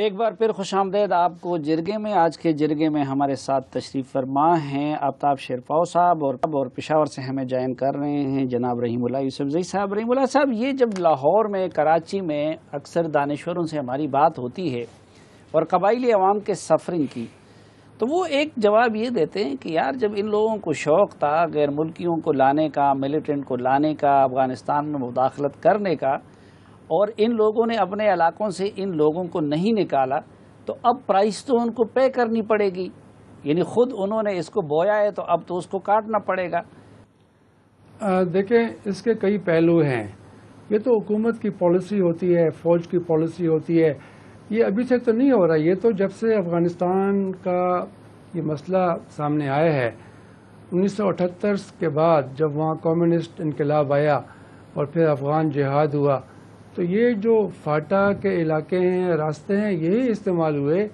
ایک بار پھر خوش آمدید آپ کو جرگے میں. آج کے جرگے میں ہمارے ساتھ تشریف فرما ہیں آفتاب شیرپاؤ صاحب اور پشاور سے ہمیں جوائن کر رہے ہیں جناب رحیم اللہ یوسفزئی صاحب. رحیم اللہ صاحب، یہ جب لاہور میں، کراچی میں اکثر دانشوروں سے ہماری بات ہوتی ہے اور قبائلی عوام کے سفرنگ کی، تو وہ ایک جواب یہ دیتے ہیں کہ یار جب ان لوگوں کو شوق تھا غیر ملکیوں کو لانے کا، ملیٹنٹ کو لانے کا، افغانستان میں مداخلت کرنے کا، اور ان لوگوں نے اپنے علاقوں سے ان لوگوں کو نہیں نکالا، تو اب پرائس تو ان کو پے کرنی پڑے گی. یعنی خود انہوں نے اس کو بویا ہے تو اب تو اس کو کاٹنا پڑے گا. دیکھیں، اس کے کئی پہلو ہیں. یہ تو حکومت کی پالیسی ہوتی ہے، فوج کی پالیسی ہوتی ہے. یہ ابھی سے تو نہیں ہو رہا. یہ تو جب سے افغانستان کا یہ مسئلہ سامنے آیا ہے 1978 کے بعد، جب وہاں کمیونسٹ انقلاب آیا اور پھر افغان جہاد ہوا، تو یہ جو فاٹا کے علاقے ہیں، راستے ہیں، یہی استعمال ہوئے.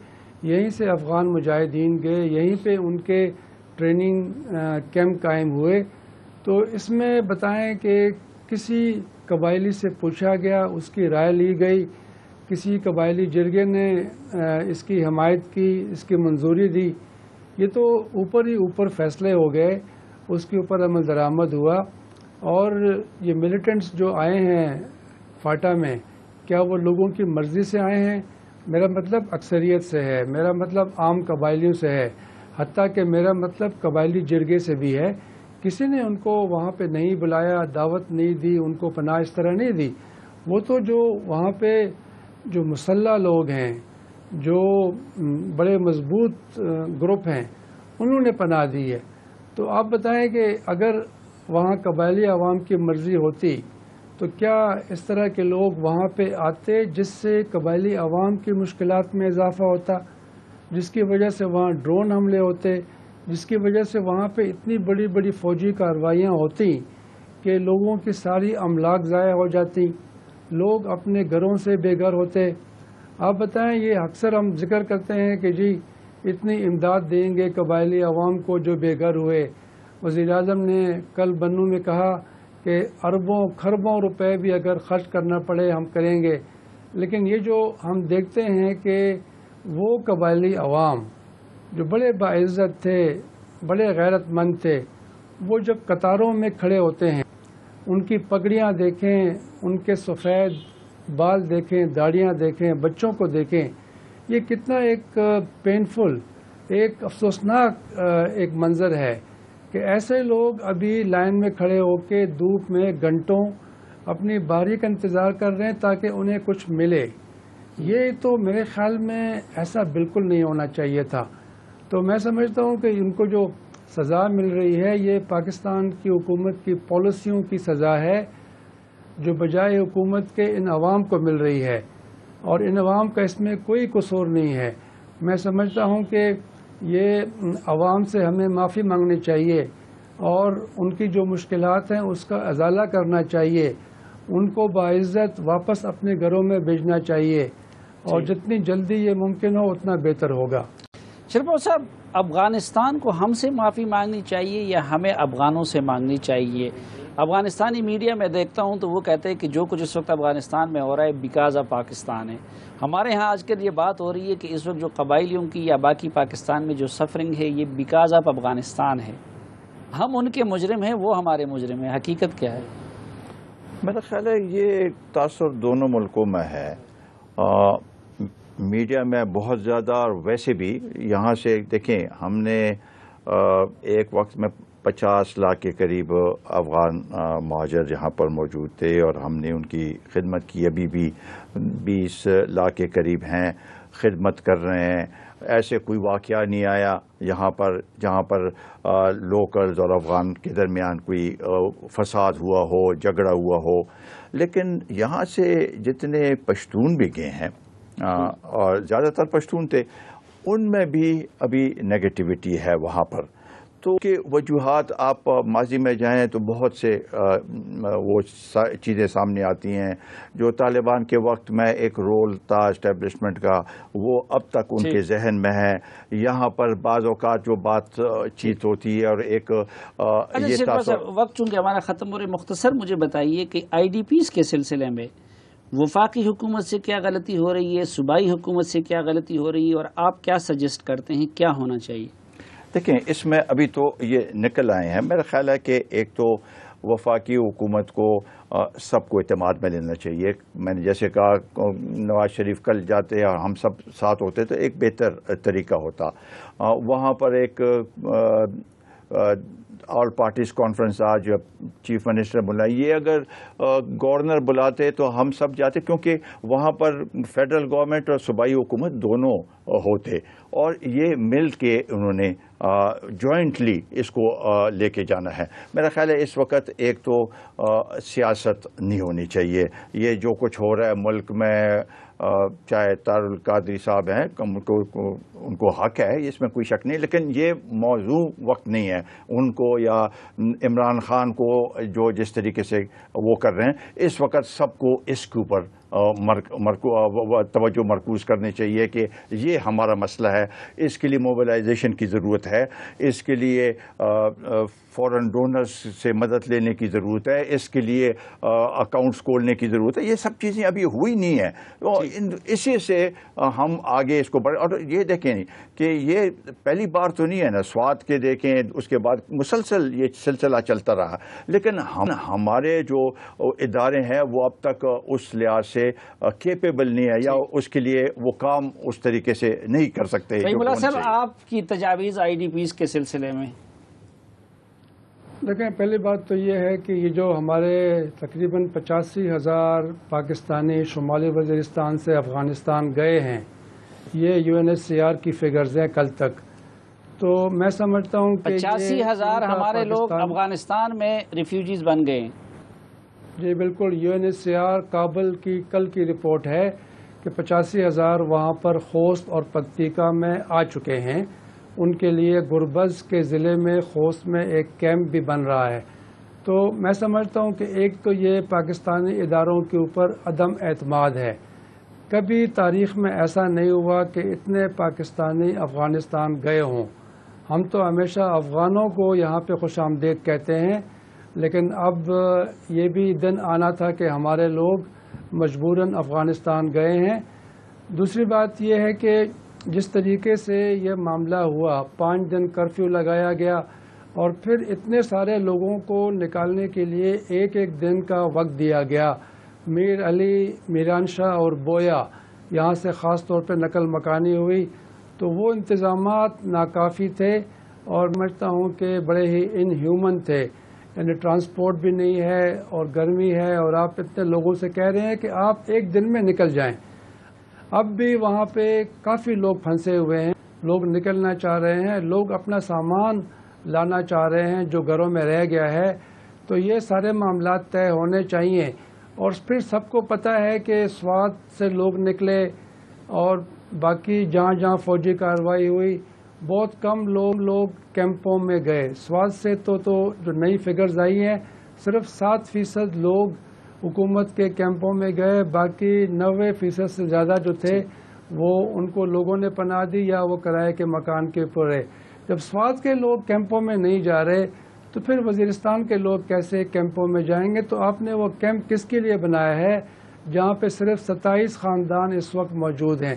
یہیں سے افغان مجاہدین گئے، یہیں پہ ان کے ٹریننگ کیمپ قائم ہوئے. تو اس میں بتائیں کہ کسی قبائلی سے پوچھا گیا، اس کی رائے لی گئی، کسی قبائلی جرگے نے اس کی حمایت کی، اس کی منظوری دی. یہ تو اوپر ہی اوپر فیصلے ہو گئے، اس کے اوپر عمل درآمد ہوا. اور یہ ملیٹنٹس جو آئے ہیں فاٹا میں، کیا وہ لوگوں کی مرضی سے آئے ہیں؟ میرا مطلب اکثریت سے ہے، میرا مطلب عام قبائلیوں سے ہے، حتیٰ کہ میرا مطلب قبائلی جرگے سے بھی ہے. کسی نے ان کو وہاں پہ نہیں بلایا، دعوت نہیں دی، ان کو پناہ اس طرح نہیں دی. وہ تو جو وہاں پہ جو مسلح لوگ ہیں، جو بڑے مضبوط گروپ ہیں، انہوں نے پناہ دی ہے. تو آپ بتائیں کہ اگر وہاں قبائلی عوام کی مرضی ہوتی تو کیا اس طرح کے لوگ وہاں پہ آتے، جس سے قبائلی عوام کی مشکلات میں اضافہ ہوتا، جس کی وجہ سے وہاں ڈرون حملے ہوتے، جس کی وجہ سے وہاں پہ اتنی بڑی بڑی فوجی کارروائیاں ہوتی کہ لوگوں کی ساری املاک ضائع ہو جاتی، لوگ اپنے گھروں سے بے گھر ہوتے. آپ بتائیں، یہ اکثر ہم ذکر کرتے ہیں کہ جی اتنی امداد دیں گے قبائلی عوام کو جو بے گھر ہوئے. وزیر اعظم نے کل بنوں میں کہا کہ اربوں خربوں روپے بھی اگر خرچ کرنا پڑے ہم کریں گے. لیکن یہ جو ہم دیکھتے ہیں کہ وہ قبائلی عوام جو بڑے باعزت تھے، بڑے غیرت مند تھے، وہ جب قطاروں میں کھڑے ہوتے ہیں، ان کی پگڑیاں دیکھیں، ان کے سفید بال دیکھیں، داڑیاں دیکھیں، بچوں کو دیکھیں، یہ کتنا ایک پینفل، ایک افسوسناک ایک منظر ہے کہ ایسے لوگ ابھی لائن میں کھڑے ہو کے دھوپ میں گھنٹوں اپنی باری کا انتظار کر رہے ہیں تاکہ انہیں کچھ ملے. یہ تو میرے خیال میں ایسا بالکل نہیں ہونا چاہیے تھا. تو میں سمجھتا ہوں کہ ان کو جو سزا مل رہی ہے، یہ پاکستان کی حکومت کی پالیسیوں کی سزا ہے، جو بجائے حکومت کے ان عوام کو مل رہی ہے. اور ان عوام کا اس میں کوئی قصور نہیں ہے. میں سمجھتا ہوں کہ یہ عوام سے ہمیں معافی مانگنی چاہیے اور ان کی جو مشکلات ہیں اس کا ازالہ کرنا چاہیے. ان کو باعزت واپس اپنے گھروں میں بھیجنا چاہیے، اور جتنی جلدی یہ ممکن ہو اتنا بہتر ہوگا. شیرپاؤ صاحب، افغانستان کو ہم سے معافی مانگنی چاہیے یا ہمیں افغانوں سے مانگنی چاہیے؟ افغانستانی میڈیا میں دیکھتا ہوں تو وہ کہتے ہیں کہ جو کچھ اس وقت افغانستان میں ہو رہا ہے بیکاز آف پاکستان ہے. ہمارے ہاں آج کل یہ بات ہو رہی ہے کہ اس وقت جو قبائلیوں کی یا باقی پاکستان میں جو سفرنگ ہے یہ بیکاز آف افغانستان ہے. ہم ان کے مجرم ہیں، وہ ہمارے مجرم ہیں. حقیقت کیا ہے؟ میرا خیال ہے یہ تاثر دونوں ملکوں میں ہے. میڈیا میں بہت زیادہ، اور ویسے بھی یہاں سے دیکھیں، ہم نے ایک وقت میں 50 لاکھ کے قریب افغان مہاجر یہاں پر موجود تھے اور ہم نے ان کی خدمت کی. ابھی بھی 20 لاکھ کے قریب ہیں، خدمت کر رہے ہیں. ایسے کوئی واقعہ نہیں آیا یہاں پر جہاں پر لوکلز اور افغان کے درمیان کوئی فساد ہوا ہو، جھگڑا ہوا ہو. لیکن یہاں سے جتنے پشتون بھی گئے ہیں اور زیادہ تر پشتون تھے، ان میں بھی ابھی نیگیٹیوٹی ہے وہاں پر. تو کہ وجوہات آپ ماضی میں جائیں تو بہت سے وہ چیزیں سامنے آتی ہیں. جو طالبان کے وقت میں ایک رول تھا اسٹیبلشمنٹ کا، وہ اب تک ان کے ذہن میں ہے. یہاں پر بعض اوقات جو بات چیت ہوتی ہے اور ایک یہ وقت چونکہ ہمارا ختم ہو رہے، مختصر مجھے بتائیے کہ آئی ڈی پیز کے سلسلے میں وفاقی حکومت سے کیا غلطی ہو رہی ہے، صوبائی حکومت سے کیا غلطی ہو رہی ہے، اور آپ کیا سجیسٹ کرتے ہیں کیا ہونا چاہیے؟ دیکھیں، اس میں ابھی تو یہ نکل آئے ہیں. میرا خیال ہے کہ ایک تو وفاقی حکومت کو سب کو اعتماد میں لینا چاہیے. میں نے جیسے کہا نواز شریف کل جاتے اور ہم سب ساتھ ہوتے تو ایک بہتر طریقہ ہوتا. وہاں پر ایک آل پارٹیز کانفرنس آج چیف منسٹر بلائی، یہ اگر گورنر بلاتے تو ہم سب جاتے، کیونکہ وہاں پر فیڈرل گورنمنٹ اور صوبائی حکومت دونوں ہوتے اور یہ مل کے انہوں نے جوائنٹلی اس کو لے کے جانا ہے. میرا خیال ہے اس وقت ایک تو سیاست نہیں ہونی چاہیے. یہ جو کچھ ہو رہا ہے ملک میں، چاہے طاہر القادری صاحب ہیں ان کو حق ہے، اس میں کوئی شک نہیں، لیکن یہ موضوع وقت نہیں ہے ان کو یا عمران خان کو جو جس طریقے سے وہ کر رہے ہیں. اس وقت سب کو اس کے اوپر توجہ مرکوز کرنی چاہیے کہ یہ ہمارا مسئلہ ہے، اس کے لیے موبلائزیشن کی ضرورت ہے، اس کے لیے فورن ڈونرز سے مدد لینے کی ضرورت ہے، اس کے لیے اکاؤنٹس کھولنے کی ضرورت ہے. یہ سب چیزیں ابھی ہوئی نہیں ہیں، اسی سے ہم آگے اس کو بڑھیں. اور یہ دیکھیں کہ یہ پہلی بار تو نہیں ہے نا، سوات کے دیکھیں، اس کے بعد مسلسل یہ سلسلہ چلتا رہا، لیکن ہمارے جو ادارے ہیں وہ اب تک اس لحاظ سے کیپیبل نہیں ہے یا اس کے لیے وہ کام اس طریقے سے نہیں کر سکتے. رحیم اللہ صاحب، آپ کی تجاویز آئی ڈی پیز کے سلسلے میں؟ دیکھیں، پہلی بات تو یہ ہے کہ یہ جو ہمارے تقریباً 85,000 پاکستانی شمالی وزیرستان سے افغانستان گئے ہیں، یہ UNHCR کی فگرز ہیں کل تک. تو میں سمجھتا ہوں کہ 85,000 ہمارے لوگ افغانستان میں ریفیوجیز بن گئے ہیں. جی بالکل، UNHCR کابل کی کل کی رپورٹ ہے کہ 85,000 وہاں پر خوست اور پکتیکا میں آ چکے ہیں. ان کے لیے گربز کے ضلع میں خوست میں ایک کیمپ بھی بن رہا ہے. تو میں سمجھتا ہوں کہ ایک تو یہ پاکستانی اداروں کے اوپر عدم اعتماد ہے. کبھی تاریخ میں ایسا نہیں ہوا کہ اتنے پاکستانی افغانستان گئے ہوں. ہم تو ہمیشہ افغانوں کو یہاں پہ خوش آمدید کہتے ہیں، لیکن اب یہ بھی دن آنا تھا کہ ہمارے لوگ مجبوراً افغانستان گئے ہیں. دوسری بات یہ ہے کہ جس طریقے سے یہ معاملہ ہوا، 5 دن کرفیو لگایا گیا اور پھر اتنے سارے لوگوں کو نکالنے کے لیے ایک دن کا وقت دیا گیا. میر علی، میران شاہ اور بویا یہاں سے خاص طور پہ نقل مکانی ہوئی، تو وہ انتظامات ناکافی تھے اور سمجھتا ہوں کہ بڑے ہی ان ہیومن تھے. یعنی ٹرانسپورٹ بھی نہیں ہے اور گرمی ہے اور آپ اتنے لوگوں سے کہہ رہے ہیں کہ آپ ایک دن میں نکل جائیں. اب بھی وہاں پہ کافی لوگ پھنسے ہوئے ہیں، لوگ نکلنا چاہ رہے ہیں، لوگ اپنا سامان لانا چاہ رہے ہیں جو گھروں میں رہ گیا ہے. تو یہ سارے معاملات طے ہونے چاہیے. اور پھر سب کو پتہ ہے کہ سوات سے لوگ نکلے اور باقی جہاں جہاں فوجی کارروائی ہوئی بہت کم لوگ کیمپوں میں گئے. سوات سے تو جو نئی فگرز آئی ہیں صرف 7% لوگ حکومت کے کیمپوں میں گئے، باقی 90% سے زیادہ جو تھے وہ ان کو لوگوں نے پناہ دی یا وہ کرائے کے مکان کے اوپر رہے. جب سوات کے لوگ کیمپوں میں نہیں جا رہے تو پھر وزیرستان کے لوگ کیسے کیمپوں میں جائیں گے؟ تو آپ نے وہ کیمپ کس کے لیے بنایا ہے جہاں پہ صرف 27 خاندان اس وقت موجود ہیں؟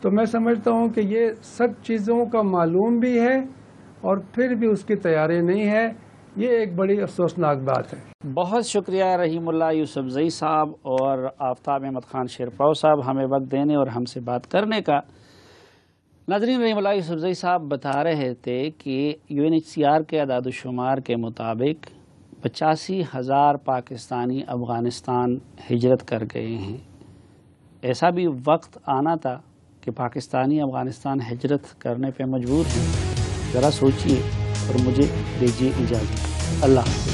تو میں سمجھتا ہوں کہ یہ سب چیزوں کا معلوم بھی ہے اور پھر بھی اس کی تیاری نہیں ہے. یہ ایک بڑی افسوسناک بات ہے. بہت شکریہ رحیم اللہ یوسفزئی صاحب اور آفتاب احمد خان شیرپاؤ صاحب ہمیں وقت دینے اور ہم سے بات کرنے کا. ناظرین، رحیم اللہ یوسفزئی صاحب بتا رہے تھے کہ UNHCR کے اعداد و شمار کے مطابق 85,000 پاکستانی افغانستان ہجرت کر گئے ہیں. ایسا بھی وقت آنا تھا کہ پاکستانی افغانستان ہجرت کرنے پہ مجبور ہیں. ذرا سوچئے اور مجھے دیجیے اجازت. اللہ حافظ.